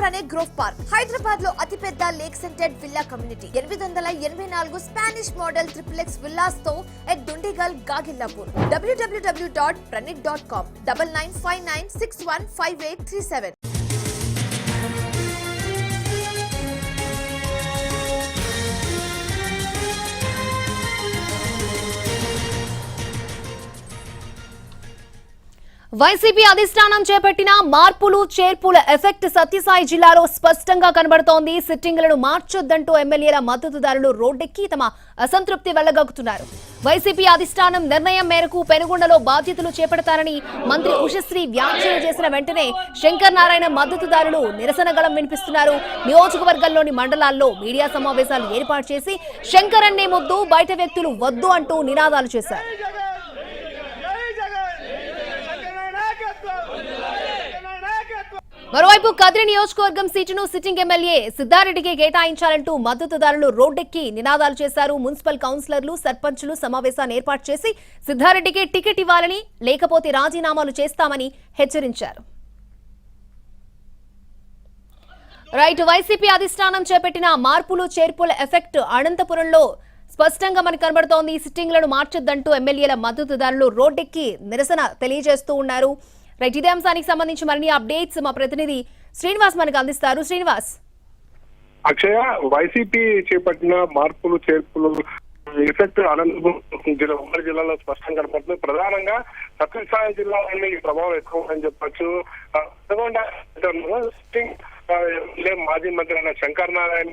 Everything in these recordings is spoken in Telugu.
దగ్గరలోనే గ్రోవ్ పార్క్, హైదరాబాద్ లో అతిపెద్ద lake centred villa community, 884 Spanish model XXX villas తో ఎట్ దుండిగల్ గాగిల్లాపూర్. www.pranit.com 9959615837. వైసీపీ అధిష్టానం చేపట్టిన మార్పులు చేర్పుల ఎఫెక్ట్ సత్యసాయి జిల్లాలో స్పష్టంగా కనబడుతోంది. సిట్టింగ్లను మార్చొద్దంటూ ఎమ్మెల్యేల మద్దతుదారులు రోడ్డెక్కి తమ అసంతృప్తి వెళ్లగక్కుతున్నారు. వైసీపీ అధిష్టానం నిర్ణయం మేరకు పెనుగొండలో బాధ్యతలు చేపడతారని మంత్రి ఉషశ్రీ వ్యాఖ్యలు చేసిన వెంటనే శంకర్ నారాయణ మద్దతుదారులు నిరసన గళం వినిపిస్తున్నారు. నియోజకవర్గంలోని మండలాల్లో మీడియా సమావేశాలు ఏర్పాటు చేసి శంకర్ అన్నే ముద్దు, బయట వ్యక్తులు వద్దు అంటూ నినాదాలు చేశారు. మరోవైపు కదిరి నియోజకవర్గం సీటును సిట్టింగ్ ఎమ్మెల్యే సిద్ధారెడ్డికి కేటాయించాలంటూ మద్దతుదారులు రోడ్డెక్కి నినాదాలు చేశారు. మున్సిపల్ కౌన్సిలర్లు, సర్పంచులు సమావేశాన్ని ఏర్పాటు చేసి సిద్ధారెడ్డికి టికెట్ ఇవ్వాలని, లేకపోతే రాజీనామాలు చేస్తామని హెచ్చరించారు. రైట్, వైసీపీ అధిష్టానం చేపట్టిన మార్పులు చేర్పుల ఎఫెక్ట్ అనంతపురంలో స్పష్టంగా మనకు కనబడుతోంది. సిట్టింగ్లను మార్చొద్దంటూ ఎమ్మెల్యేల మద్దతుదారులు రోడ్డెక్కి నిరసన తెలియజేస్తూ ఉన్నారు. రైట్, ఇదే అంశానికి సంబంధించి మరిన్ని అప్డేట్స్ మా ప్రతినిధి శ్రీనివాస్ మనకు అందిస్తారు. శ్రీనివాస్. అక్షయ, వైసీపీ చేపట్టిన మార్పులు చేర్పులు ఎఫెక్ట్ అనంతపురం ఉమ్మడి జిల్లాలో స్పష్టంగా కనపడుతుంది. ప్రధానంగా సత్యసాయి జిల్లాలోని ఈ ప్రభావం ఎక్కువ అని చెప్పొచ్చు. మాజీ మంత్రి అయిన శంకర్ నారాయణ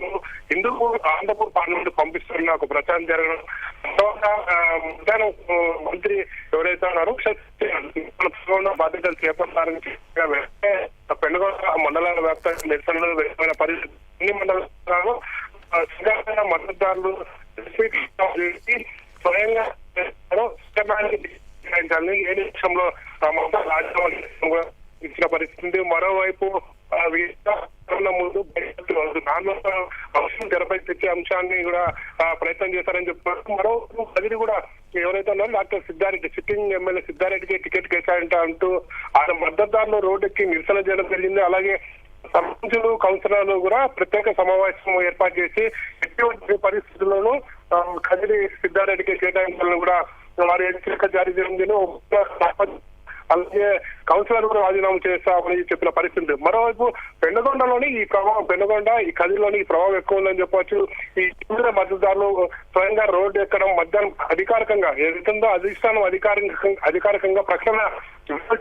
హిందూపూర్ అనంతపూర్ పార్లమెంట్ పంపిస్తున్న ఒక ప్రచారం జరగడం, మధ్యాహ్నం మంత్రి ఎవరైతే ఉన్నారో బాధ్యతలు చేపడతారని పెనుగొండ మండలాల వ్యాప్తంగా నిరసనలు వ్యక్తమైన పరిస్థితి. అన్ని మండలాల్లో మద్దతుదారులు స్వయంగా ఏ నిమిషంలో రాజీనామా ఇచ్చిన పరిస్థితి. మరోవైపు ముందు అంశం తెరపై తెచ్చే అంశాన్ని కూడా ప్రయత్నం చేశారని చెప్తున్నారు. మరోవైపు అది కూడా ఎవరైతే ఉన్నారో డాక్టర్ సిద్ధారెడ్డి, సిట్టింగ్ ఎమ్మెల్యే సిద్ధారెడ్డికి టికెట్ కేటాయింట అంటూ ఆయన మద్దతుదారులు రోడ్డెక్కి నిరసన చేయడం జరిగింది. అలాగే సర్పంచులు, కౌన్సిలర్లు కూడా ప్రత్యేక సమావేశం ఏర్పాటు చేసి ఎటువంటి పరిస్థితుల్లోనూ కదిరి సిద్ధారెడ్డికి కేటాయించాలని కూడా వారు హెచ్చరిక జారీ చేయడం. అలాగే కౌన్సిలర్ కూడా రాజీనామా చేస్తామని చెప్పిన పరిస్థితి. మరోవైపు పెనుగొండలోని ఈ ప్రభావం, పెనుగొండ ఈ కదిలోని ఈ ప్రభావం ఎక్కువ ఉందని చెప్పవచ్చు. ఈ మద్దతుదారులు స్వయంగా రోడ్డు ఎక్కడం, మధ్యాహ్నం అధికారికంగా ఏదైతుందో అధిష్టానం అధికారికంగా ప్రకటన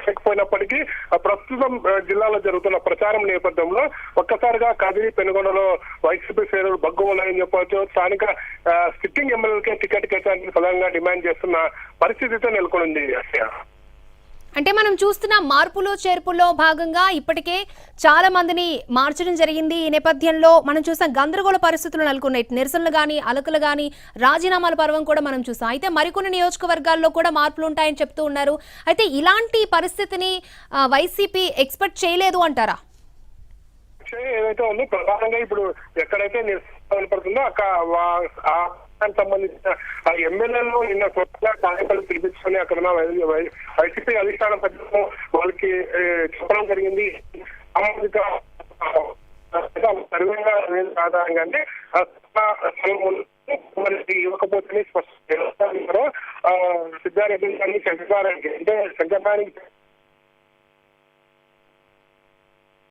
చేయకపోయినప్పటికీ ప్రస్తుతం జిల్లాలో జరుగుతున్న ప్రచారం నేపథ్యంలో ఒక్కసారిగా కదిరి, పెనుగొండలో వైసీపీ శ్రేణులు బగ్గుమన్నాయని చెప్పవచ్చు. స్థానిక సిట్టింగ్ ఎమ్మెల్యేలకే టికెట్ కేటాయించిన ప్రధానంగా డిమాండ్ చేస్తున్న పరిస్థితితో నెలకొంది. అంటే మనం చూస్తున్న మార్పులు చేర్పుల్లో భాగంగా ఇప్పటికే చాలా మందిని మార్చడం జరిగింది. ఈ నేపథ్యంలో మనం చూసాం గందరగోళ పరిస్థితులు నెలకొన్నాయి. నిరసనలు గానీ, అలకలు గానీ, రాజీనామాల పర్వం కూడా మనం చూసాం. అయితే మరికొన్ని నియోజకవర్గాల్లో కూడా మార్పులు ఉంటాయని చెప్తూ ఉన్నారు. అయితే ఇలాంటి పరిస్థితిని వైసీపీ ఎక్స్పెక్ట్ చేయలేదు అంటారా? ఏదైతే ఉందో ప్రధానంగా ఇప్పుడు ఎక్కడైతే నిరసన పడుతుందో అక్కడ సంబంధించిన ఎమ్మెల్యేలు నిన్న కొత్తగా కార్యకర్తలు పిలిపించుకొని అక్కడ వైసీపీ అధిష్టానం పెద్దలు వాళ్ళకి చెప్పడం జరిగింది. సామాజిక సర్వేగా ఆధారంగానే ఇవ్వకపోతేనే స్పష్టంగా సిద్ధారెడ్డి కానీ శంకరారెడ్డి అంటే శంకరారెడ్డి